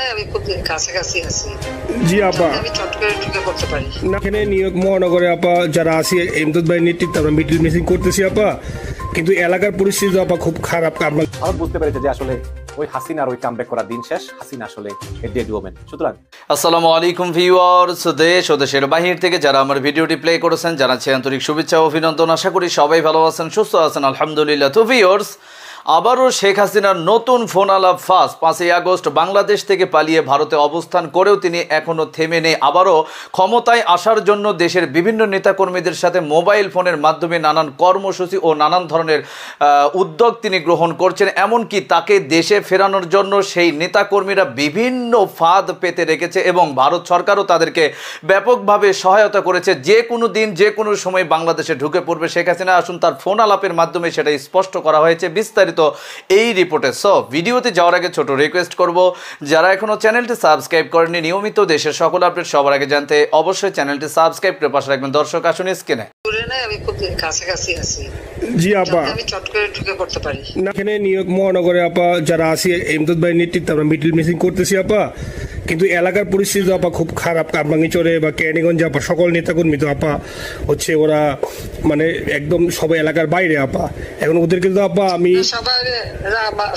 নাই, আমি খুব কাছাকাছি আছি। জি আপা, আমি চট করে ঢুকে পড়তে পারি না এখানে নিউ ইয়র্ক মহানগরে আপা যারা আছি এমদাদ ভাই নেতৃত্বে আমরা মিডিল মিসিং করতেছি আপা, কিন্তু এলাকার পরিস্থিতি আপা খুব খারাপ। আমরা বুঝতে পেরেছে যে আসলে ওই হাসিনার ওই কামব্যাক করার দিন শেষ। হাসিনা আসলে ডেড ওমেন। সুতরাং আসসালামু আলাইকুম ভিউয়ার্স, দেশ ও দেশের বাহির থেকে যারা আমার ভিডিওটি প্লে করেছেন জানাচ্ছি আন্তরিক শুভেচ্ছা ও অভিনন্দন। আশা করি সবাই ভালো আছেন, সুস্থ আছেন, আলহামদুলিল্লাহ। তো ভিউয়ার্স, আবারও শেখ হাসিনার নতুন ফোন আলাপ ফাঁস। 5ই আগস্ট বাংলাদেশ থেকে পালিয়ে ভারতে অবস্থান করেও তিনি এখনও থেমে নেই। আবারও ক্ষমতায় আসার জন্য দেশের বিভিন্ন নেতাকর্মীদের সাথে মোবাইল ফোনের মাধ্যমে নানান কর্মসূচি ও নানান ধরনের উদ্যোগ তিনি গ্রহণ করছেন। এমনকি তাকে দেশে ফেরানোর জন্য সেই নেতাকর্মীরা বিভিন্ন ফাঁদ পেতে রেখেছে এবং ভারত সরকারও তাদেরকে ব্যাপকভাবে সহায়তা করেছে। যে কোনো দিন যে কোনো সময় বাংলাদেশে ঢুকে পড়বে শেখ হাসিনা। আসুন তার ফোন আলাপের মাধ্যমে সেটা স্পষ্ট করা হয়েছে বিস্তারিত এই রিপোর্টে। সো ভিডিওতে যাওয়ার আগে ছোট রিকোয়েস্ট করব, যারা এখনো চ্যানেলটি সাবস্ক্রাইব করেননি, নিয়মিত দেশের সকল আপডেট সবার আগে জানতে অবশ্যই চ্যানেলটি সাবস্ক্রাইব করে পাশে রাখবেন। দর্শক আসুন স্ক্রিনে। দূরে নাই, আমি খুব কাছাকাছি আছি। জি আপা, আমি চট করে ঢুকে পড়তে পারি না এখানে নিউ ইয়র্ক মহানগরে আপা যারা আছি এমদাদ ভাই নেতৃত্বে আমরা মিডিল মিসিং করতেছি আপা, কিন্তু এলাকার পরিস্থিতি আপা খুব খারাপ। কামরাঙ্গীচরে বা কেরানীগঞ্জে আপা সকল নেতাকর্মী তো আপা হচ্ছে ওরা মানে একদম সবাই এলাকার বাইরে আপা। এখন ওদেরকে তো আপা আমি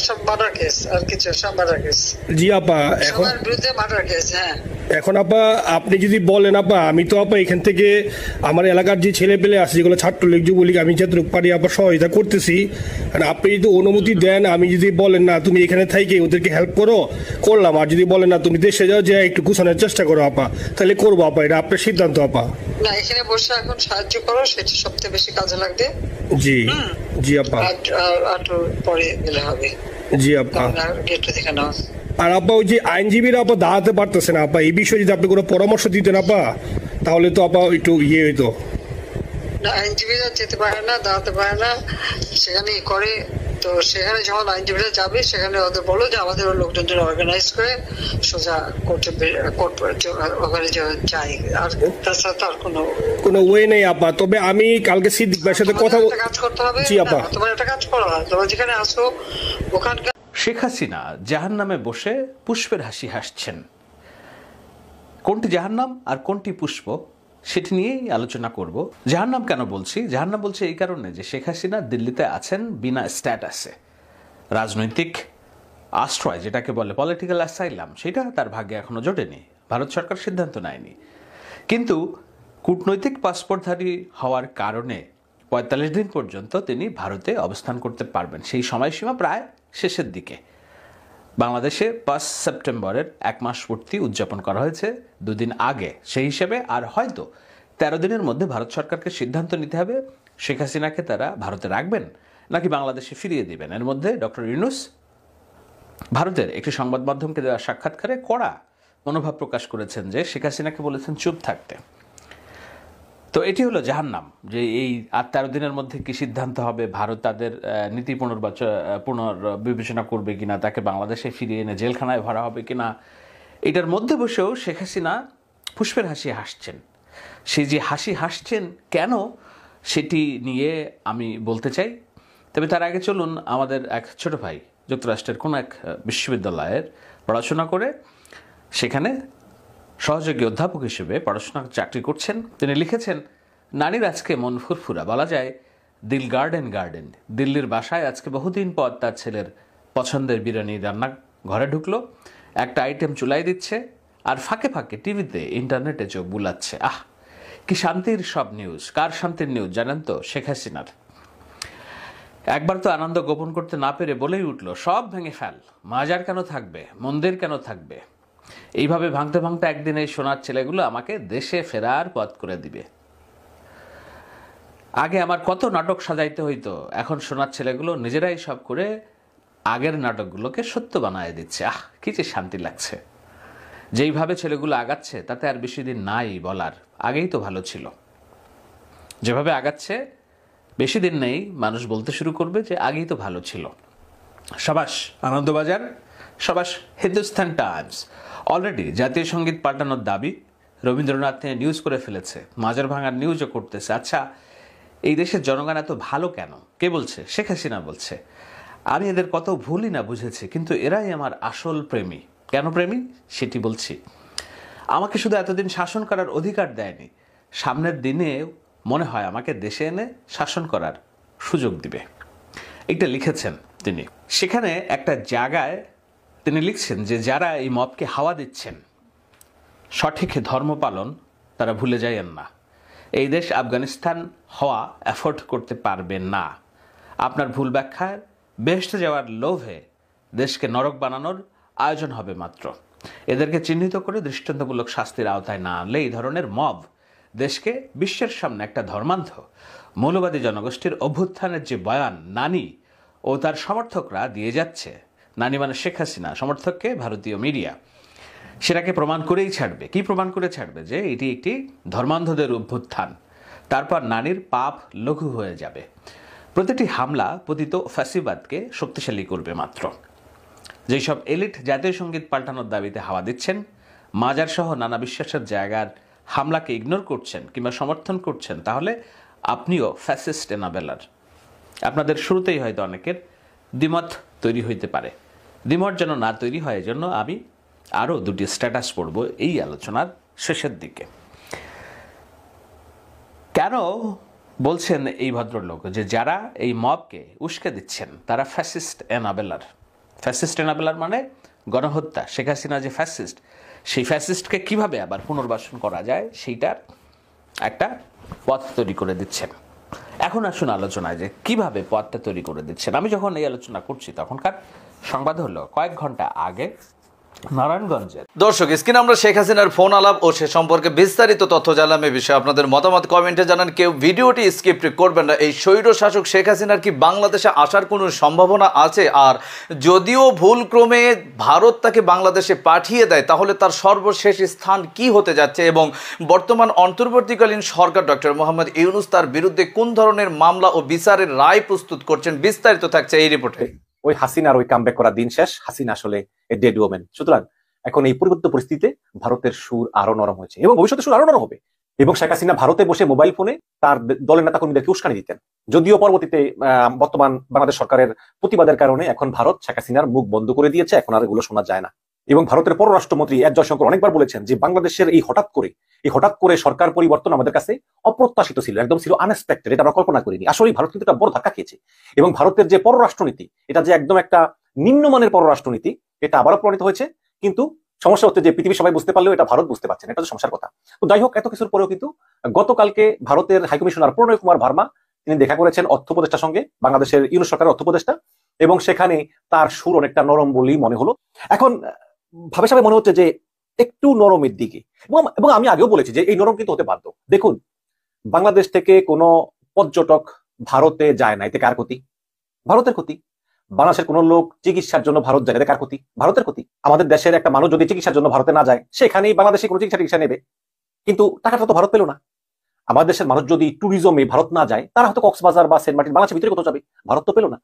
সব মার্ডার কেস আর কিছু সব মার্ডার কেস। জি আপা, এখন সবার বিরুদ্ধে মার্ডার কেস। হ্যাঁ, এখন আপা আপনি যদি বলেন আপা, আমি তো আপা এখান থেকে আমার এলাকার যে ছেলে পেলে আছে যেগুলো ছাত্রলীগ যুবলীগ আমি যতটুকু পারি আপা সহায়তা করতেছি। আপনি যদি অনুমতি দেন, আমি যদি বলেন না তুমি এখানে থাইকে ওদেরকে হেল্প করো, করলাম। আর যদি বলেন না তুমি দেশে যাও যে একটু গুছানোর চেষ্টা করো আপা, তাহলে করবো আপা। এটা আপনার সিদ্ধান্ত আপা। না, এখানে বসে এখন সাহায্য করো, সেটা সবচেয়ে বেশি কাজে লাগবে। জি জি আপা, আর পরে গেলে হবে। জি আপা, গেটটা দেখে নাও। আর আপা ওই যে আইনজীবীরা আপা দাঁড়াতে পারতেছে না আপা, এই বিষয়ে যদি আপনি কোনো পরামর্শ দিতেন আপা, তাহলে তো আপা একটু ইয়ে হইতো। না, আইনজীবীরা যেতে পারে না, দাঁড়াতে পারে না, সেখানে করে। তো সেখানে যখন আইনজীবীরা যাবে, সেখানে ওদের বলো যে আমাদের লোকজন অর্গানাইজ করে সোজা কোর্টে ওখানে যাই। আর তাছাড়া তো আর কোনো ওয়ে নেই আপা। তবে আমি কালকে সিদ্দিক ভাইয়ের সাথে কথা কাজ করতে হবে। জি আপা, তোমার একটা কাজ করো, তোমার যেখানে আসো ওখানকার। শেখ হাসিনা জাহান্নামে বসে পুষ্পের হাসি হাসছেন। কোনটি জাহান্নাম আর কোনটি পুষ্প সেটি নিয়েই আলোচনা করব। জাহান্নাম কেন বলছি? জাহান্নাম বলছি এই কারণে যে শেখ হাসিনা দিল্লিতে আছেন বিনা স্ট্যাটাসে। রাজনৈতিক আশ্রয় যেটাকে বলে পলিটিক্যাল অ্যাসাইলাম, সেটা তার ভাগ্যে এখনো জোটেনি। ভারত সরকার সিদ্ধান্ত নেয়নি। কিন্তু কূটনৈতিক পাসপোর্টধারী হওয়ার কারণে 45 দিন পর্যন্ত তিনি ভারতে অবস্থান করতে পারবেন। সেই সময়সীমা প্রায় শেষের দিকে। বাংলাদেশে 5 সেপ্টেম্বরের 1 মাস পূর্তি উদযাপন করা হয়েছে দুদিন আগে। সেই হিসেবে আর হয়তো 13 দিনের মধ্যে ভারত সরকারকে সিদ্ধান্ত নিতে হবে শেখ হাসিনাকে তারা ভারতে রাখবেন নাকি বাংলাদেশে ফিরিয়ে দিবেন। এর মধ্যে ডক্টর ইউনূস ভারতের একটি সংবাদ মাধ্যমকে দেওয়া সাক্ষাৎকারে কড়া মনোভাব প্রকাশ করেছেন, যে শেখ হাসিনাকে বলেছেন চুপ থাকতে। তো এটি হলো জাহান্নাম, যে এই 13 দিনের মধ্যে কি সিদ্ধান্ত হবে, ভারত তাদের নীতি পুনর্বিবেচনা করবে কিনা, তাকে বাংলাদেশে ফিরিয়ে এনে জেলখানায় ভরা হবে কিনা। এটার মধ্যে বসেও শেখ হাসিনা পুষ্পের হাসি হাসছেন। সেই যে হাসি হাসছেন কেন, সেটি নিয়ে আমি বলতে চাই। তবে তার আগে চলুন, আমাদের এক ছোট ভাই যুক্তরাষ্ট্রের কোনো এক বিশ্ববিদ্যালয়ের পড়াশোনা করে সেখানে সহযোগী অধ্যাপক হিসেবে পড়াশোনার চাকরি করছেন। তিনি লিখেছেন, নারীর আজকে মন ফুরফুরা, বলা যায় দিল গার্ডেন গার্ডেন। দিল্লির বাসায় আজকে বহুদিন পর তার ছেলের পছন্দের বিরিয়ানি রান্না ঘরে ঢুকলো, একটা আইটেম চুলাই দিচ্ছে আর ফাঁকে ফাঁকে টিভিতে ইন্টারনেটে চোখ বুলাচ্ছে। আহ, কি শান্তির সব নিউজ। কার শান্তির নিউজ জানেন তো? শেখ হাসিনার। একবার তো আনন্দ গোপন করতে না পেরে বলেই উঠল, সব ভেঙে ফেল, মাজার কেন থাকবে, মন্দির কেন থাকবে। এইভাবে ভাঙতে ভাঙতে একদিন এই সোনার ছেলেগুলো আমাকে দেশে ফেরার পথ করে দিবে। আগে আমার কত নাটক সাজাইতে হইতো, এখন সোনার ছেলেগুলো নিজেরাই সব করে আগের নাটকগুলোকে সত্য বানায় দিচ্ছে। আহ, কি যে শান্তি লাগছে। যেইভাবে ছেলেগুলো আগাচ্ছে তাতে আর বেশি দিন নাই বলার, আগেই তো ভালো ছিল। যেভাবে আগাচ্ছে বেশি দিন নেই মানুষ বলতে শুরু করবে যে আগেই তো ভালো ছিল। সাবাস আনন্দবাজার, সাবাস হিন্দুস্তান টাইমস। অলরেডি জাতীয় সঙ্গীত পাল্টানোর দাবি রবীন্দ্রনাথ নিয়ে নিউজ করে ফেলেছে, মাজার ভাঙার নিউজও করতেছে। আচ্ছা, এই দেশের জনগণ এত ভালো কেন? কে বলছে? শেখ হাসিনা বলছে। আমি এদের কত ভুলই না বুঝেছি, কিন্তু এরাই আমার আসল প্রেমী। কেন প্রেমী সেটি বলছি। আমাকে শুধু এতদিন শাসন করার অধিকার দেয়নি, সামনের দিনে মনে হয় আমাকে দেশে এনে শাসন করার সুযোগ দিবে। এটা লিখেছেন তিনি। সেখানে একটা জায়গায় তিনি লিখছেন যে যারা এই মবকে হাওয়া দিচ্ছেন সঠিক ধর্ম পালন তারা ভুলে যায়েন না। এই দেশ আফগানিস্তান হওয়া অ্যাফোর্ড করতে পারবে না। আপনার ভুল ব্যাখ্যায় বেহেশতে যাওয়ার লোভে দেশকে নরক বানানোর আয়োজন হবে মাত্র। এদেরকে চিহ্নিত করে দৃষ্টান্তমূলক শাস্তির আওতায় না আনলে এই ধরনের মব দেশকে বিশ্বের সামনে একটা ধর্মান্ধ মৌলবাদী জনগোষ্ঠীর অভ্যুত্থানের যে বয়ান নানি ও তার সমর্থকরা দিয়ে যাচ্ছে, নানি মানে শেখ হাসিনা, সমর্থককে ভারতীয় মিডিয়া, সেটাকে প্রমাণ করেই ছাড়বে। কি প্রমাণ করে ছাড়বে? যে এটি একটি ধর্মান্ধদের অভ্যুত্থান। তারপর নানির পাপ লঘু হয়ে যাবে। প্রতিটি হামলা পতিত ফ্যাসিবাদকে শক্তিশালী করবে মাত্র। যেসব এলিট জাতীয় সঙ্গীত পাল্টানোর দাবিতে হাওয়া দিচ্ছেন, মাজার সহ নানা বিশ্বাসের জায়গার হামলাকে ইগনোর করছেন কিংবা সমর্থন করছেন, তাহলে আপনিও ফ্যাসিস্ট এনাবেলার। আপনাদের শুরুতেই হয়তো অনেকের দ্বিমত তৈরি হইতে পারে। দ্বিমত যেন না তৈরি হয় এজন্য আমি আরও দুটি স্ট্যাটাস পড়ব এই আলোচনার শেষের দিকে। কেন বলছেন এই ভদ্রলোক যে যারা এই মবকে উস্কে দিচ্ছেন তারা ফ্যাসিস্ট এনাবেলার? ফ্যাসিস্ট এনাবেলার মানে গণহত্যা। শেখ হাসিনা যে ফ্যাসিস্ট, সেই ফ্যাসিস্টকে কিভাবে আবার পুনর্বাসন করা যায় সেইটার একটা পথ তৈরি করে দিচ্ছেন। এখন আসুন আলোচনায় যে কিভাবে পথটা তৈরি করে দিচ্ছেন। আমি যখন এই আলোচনা করছি তখনকার সংবাদ হলো কয়েক ঘন্টা আগে নারায়ণগঞ্জের। দর্শক, স্ক্রিনে আমরা শেখ হাসিনার ফোন আলাপ ও সে সম্পর্কে বিস্তারিত তথ্য জানলাম। এই বিষয়ে আপনাদের মতামত কমেন্টে জানান। কেউ ভিডিওটি স্কিপ করবেন না। এই স্বৈর শাসক শেখ হাসিনার কি বাংলাদেশে আসার কোনো সম্ভাবনা আছে? আর যদিও ভুলক্রমে ভারত তাকে বাংলাদেশে পাঠিয়ে দেয়, তাহলে তার সর্বশেষ স্থান কি হতে যাচ্ছে এবং বর্তমান অন্তর্বর্তীকালীন সরকার ডক্টর মোহাম্মদ ইউনূস তার বিরুদ্ধে কোন ধরনের মামলা ও বিচারের রায় প্রস্তুত করছেন, বিস্তারিত থাকছে এই রিপোর্টে। ওই হাসিনার ওই কামব্যাক করা দিন শেষ। হাসিনা আসলে ডেড ওমেন। সুতরাং এখন এই পরিবর্তিত পরিস্থিতিতে ভারতের সুর আরো নরম হয়েছে এবং ভবিষ্যতে সুর আরো নরম হবে। এবং শেখ হাসিনা ভারতে বসে মোবাইল ফোনে তার দলের নেতা কর্মীদেরকে উস্কানি দিতেন। যদিও পরবর্তীতে বর্তমান বাংলাদেশ সরকারের প্রতিবাদের কারণে এখন ভারত শেখ হাসিনার মুখ বন্ধ করে দিয়েছে, এখন আর এগুলো শোনা যায় না। এবং ভারতের পররাষ্ট্রমন্ত্রী এস জয়শঙ্কর অনেকবার বলেছেন যে বাংলাদেশের এই হঠাৎ করে সরকার পরিবর্তন আমাদের কাছে অপ্রত্যাশিত ছিল, একদম ছিল আনএক্সপেক্টেড। এটা আমরা কল্পনা করিনি। আসলে ভারত কিন্তু একটা বড় ধাক্কা খেয়েছে এবং ভারতের যে পররাষ্ট্রনীতি, এটা যে একদম একটা নিম্নমানের পররাষ্ট্রনীতি, এটা আবারও প্রমাণিত হয়েছে। কিন্তু সমস্যা হচ্ছে যে পৃথিবীর সবাই বুঝতে পারলেও এটা ভারত বুঝতে পারছে না। এটা তো সমস্যার কথা। তো যাই হোক, এত কিছুর পরেও কিন্তু গতকালকে ভারতের হাইকমিশনার প্রণয় কুমার ভার্মা তিনি দেখা করেছেন অর্থ উপদেষ্টার সঙ্গে, বাংলাদেশের ইউনূস সরকারের অর্থ উপদেষ্টা, এবং সেখানে তার সুর অনেকটা নরম বলেই মনে হলো। এখন ভাবে সবাই মনে হচ্ছে যে একটু নরমের দিকে, এবং আমি আগেও বলেছি যে এই নরম কিন্তু হতে বাধ্য। দেখুন, বাংলাদেশ থেকে কোনো পর্যটক ভারতে যায় না, এতে কার ক্ষতি? ভারতের ক্ষতি। বাংলাদেশের কোনো লোক চিকিৎসার জন্য ভারত যায়, এতে কার ক্ষতি? ভারতের ক্ষতি। আমাদের দেশের একটা মানুষ যদি চিকিৎসার জন্য ভারতে না যায়, সেখানেই বাংলাদেশে কোনো চিকিৎসা নেবে, কিন্তু টাকাটা তো ভারত পেল না। আমাদের দেশের মানুষ যদি ট্যুরিজমে ভারত না যায়, তারা হয়তো কক্সবাজার বা সেন্ট মার্টিন বাংলাদেশের ভিতরে কোথাও যাবে, ভারত তো পেল না।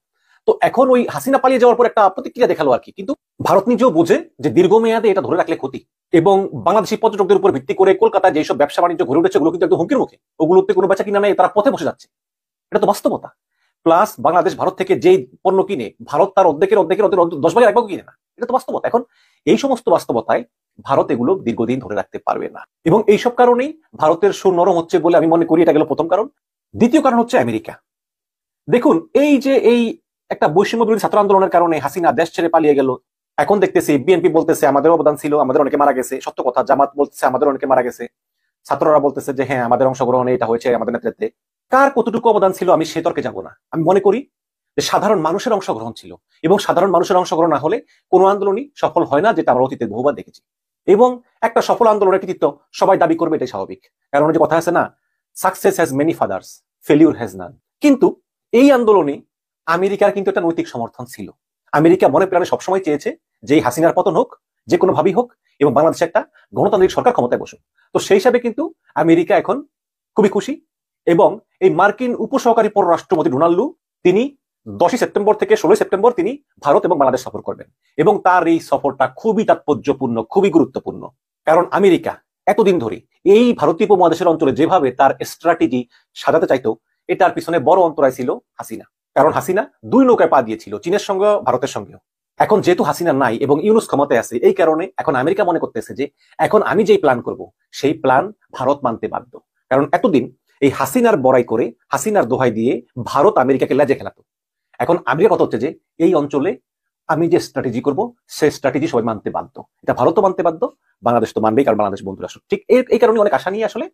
তো এখন ওই হাসিনা পালিয়ে যাওয়ার পর একটা প্রতিক্রিয়া দেখালো আর কি। কিন্তু ভারত নিজেও বোঝে যে দীর্ঘমেয়াদে এটা ধরে রাখলে ক্ষতি, এবং বাংলাদেশি পর্যটকদের উপর ভিত্তি করে কলকাতায় যেসব ব্যবসা বাণিজ্য গড়ে উঠেছে ওগুলো কিন্তু একদম হুমকির মুখে। ওগুলোতে কোনো বেচা কিনা নেই, তারা পথে বসে যাচ্ছে। এটা তো বাস্তবতা। প্লাস বাংলাদেশ ভারত থেকে যেই পণ্য কিনে, ভারত তার অর্ধেকের 10 ভাগের 1 ভাগ কিনে না। এটা তো বাস্তবতা। এখন এই সমস্ত বাস্তবতায় ভারত এগুলো দীর্ঘদিন ধরে রাখতে পারবে না, এবং এইসব কারণেই ভারতের সুর নরম হচ্ছে বলে আমি মনে করি। এটা গেল প্রথম কারণ। দ্বিতীয় কারণ হচ্ছে আমেরিকা। দেখুন, এই যে এই একটা বৈষম্য বিরোধী ছাত্র আন্দোলনের কারণে হাসিনা দেশ ছেড়ে পালিয়ে গেল। এখন দেখতেছি বিএনপি বলতেছে আমাদের অবদান ছিল, আমাদের অনেকে মারা গেছে। সত্য কথা। জামাত বলতেছে আমাদের অনেকে মারা গেছে। ছাত্ররা বলতেছে যে হ্যাঁ, আমাদের অংশগ্রহণে এটা হয়েছে, আমাদের নেতৃত্বে। কার কতটুকু অবদান ছিল আমি সে তর্কে যাব না। আমি মনে করি যে সাধারণ মানুষের অংশগ্রহণ ছিল, এবং সাধারণ মানুষের অংশগ্রহণ না হলে কোনো আন্দোলনই সফল হয় না, যেটা আমরা অতীতে বহুবার দেখেছি। এবং একটা সফল আন্দোলনের কৃতিত্ব সবাই দাবি করবে, এটাই স্বাভাবিক। কারণ যে কথা আছে না, success has many fathers, failure has none. কিন্তু এই আন্দোলনে আমেরিকার কিন্তু একটা নৈতিক সমর্থন ছিল। আমেরিকা মনে প্রাণে সবসময় চেয়েছে যে এই হাসিনার পতন হোক, যে কোনো ভাবেই হোক, এবং বাংলাদেশে একটা গণতান্ত্রিক সরকার ক্ষমতায় বসুক। তো সেই হিসাবে কিন্তু আমেরিকা এখন খুবই খুশি। এবং এই মার্কিন উপসহকারী পররাষ্ট্রমন্ত্রী ডোনাল্ড লু, তিনি 10 সেপ্টেম্বর থেকে 16 সেপ্টেম্বর তিনি ভারত এবং বাংলাদেশ সফর করবেন। এবং তার এই সফরটা খুবই তাৎপর্যপূর্ণ, খুবই গুরুত্বপূর্ণ। কারণ আমেরিকা এতদিন ধরে এই ভারতীয় উপমহাদেশের অঞ্চলে যেভাবে তার স্ট্র্যাটেজি সাজাতে চাইতো, এটার পিছনে বড় অন্তরায় ছিল হাসিনা। কারণ হাসিনা 2 নৌকায় পা দিয়েছিল, চীনের সঙ্গে ভারতের সঙ্গেও। এখন যেহেতু হাসিনা নাই এবং ইউনূস ক্ষমতায় আছে, এই কারণে এখন আমেরিকা মনে করতেছে যে এখন আমি যেই প্ল্যান করব সেই প্ল্যান ভারত মানতে বাধ্য। কারণ এতদিন এই হাসিনার বড়াই করে, হাসিনার দোহাই দিয়ে ভারত আমেরিকাকে লেজে খেলাতো। এখন আমেরিকা কথা হচ্ছে যে এই অঞ্চলে আমি যে স্ট্র্যাটেজি করব সেই স্ট্র্যাটেজি সবাই মানতে বাধ্য। এটা ভারতও মানতে বাধ্য, বাংলাদেশ তো মানবেই, কারণ বাংলাদেশ বন্ধু রাষ্ট্র। ঠিক এই কারণে অনেক আশা নিয়ে আসলে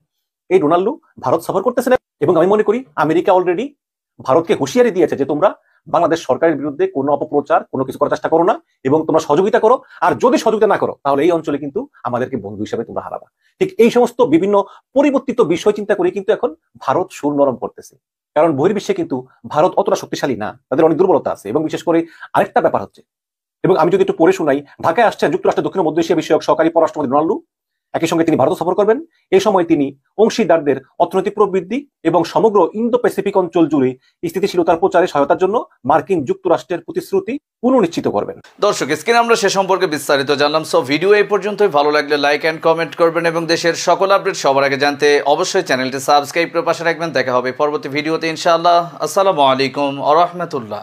এই ডোনাল্ডো ভারত সফর করতেছে না। এবং আমি মনে করি আমেরিকা অলরেডি ভারতকে হুঁশিয়ারি দিয়েছে যে তোমরা বাংলাদেশ সরকারের বিরুদ্ধে কোনো অপপ্রচার, কোনো কিছু করার চেষ্টা করো না, এবং তোমরা সহযোগিতা করো। আর যদি সহযোগিতা না করো তাহলে এই অঞ্চলে কিন্তু আমাদেরকে বন্ধু হিসেবে তোমরা হারাবা। ঠিক এই সমস্ত বিভিন্ন পরিবর্তিত বিষয় চিন্তা করে কিন্তু এখন ভারত সুর নরম করতেছে। কারণ বহির্বিশ্বে কিন্তু ভারত অতটা শক্তিশালী না, তাদের অনেক দুর্বলতা আছে। এবং বিশেষ করে আরেকটা ব্যাপার হচ্ছে, এবং আমি যদি একটু পড়ে শোনাই, ঢাকায় আসছেন যুক্তরাষ্ট্রের দক্ষিণ মধ্য এশিয়া বিষয়ক সহকারী পররাষ্ট্রমন্ত্রী ডোনাল্ডো। একই সঙ্গে তিনি ভারত সফর করবেন। এই সময় তিনি অংশীদারদের অর্থনৈতিক প্রবৃদ্ধি এবং সমগ্র ইন্দো প্যাসিফিক অঞ্চল জুড়ে স্থিতিশীলতার প্রচারে সহায়তার জন্য মার্কিন যুক্তরাষ্ট্রের প্রতিশ্রুতি পুনর্নিশ্চিত করবেন। দর্শক, স্ক্রিনে আমরা সে সম্পর্কে বিস্তারিত জানলাম। সো ভিডিও এই পর্যন্তই। ভালো লাগলে লাইক অ্যান্ড কমেন্ট করবেন এবং দেশের সকল আপডেট সবার আগে জানতে অবশ্যই চ্যানেলটি সাবস্ক্রাইব করে পাশে রাখবেন। দেখা হবে পরবর্তী ভিডিওতে ইনশাআল্লাহ। আসসালামু আলাইকুম ওয়া রাহমাতুল্লাহ।